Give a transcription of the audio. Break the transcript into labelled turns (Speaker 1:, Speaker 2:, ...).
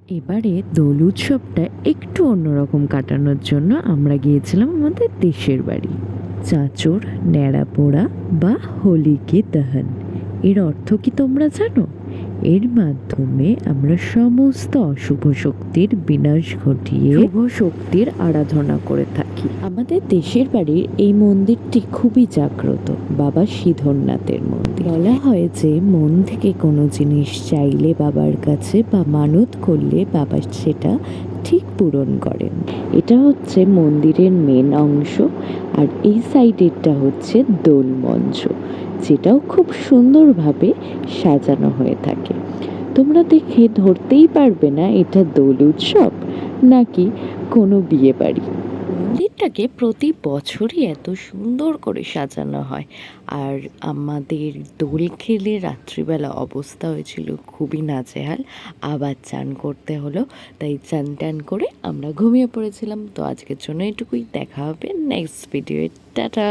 Speaker 1: এবারে দোল উৎসবটা একটু অন্যরকম কাটানোর জন্য আমরা গিয়েছিলাম আমাদের দেশের বাড়ি। চাঁচর ন্যাড়া পোড়া বা হোলি কি দহন, এর অর্থ কি তোমরা জানো? এর মাধ্যমে আমরা সমস্ত অশুভ শক্তির বিনাশ ঘটিয়ে শুভ শক্তির আরাধনা করে থাকি। আমাদের দেশের বাড়ির এই মন্দিরটি খুবই জাগ্রত বাবা সিদ্ধনাথের মন্দির। বলা হয় যে মন থেকে কোনো জিনিস চাইলে বাবার কাছে বা মানত করলে বাবা সেটা ঠিক পূরণ করেন। এটা হচ্ছে মন্দিরের মেন অংশ, আর এই সাইডেরটা হচ্ছে দোল মঞ্চ, যেটাও খুব সুন্দরভাবে সাজানো হয়ে থাকে। তোমরা দেখে ধরতেই পারবে না এটা দোল উৎসব নাকি কোনো বিয়ে বাড়ি। মন্দিরটাকে প্রতি বছরই এত সুন্দর করে সাজানো হয়। আর আমাদের দোল খেলে রাত্রিবেলা অবস্থা হয়েছিল খুবই নাজেহাল, আবার চান করতে হলো, তাই চান টান করে আমরা ঘুমিয়ে পড়েছিলাম। তো আজকের জন্য এটুকুই, দেখা হবে নেক্সট ভিডিওয়ে। টাটা।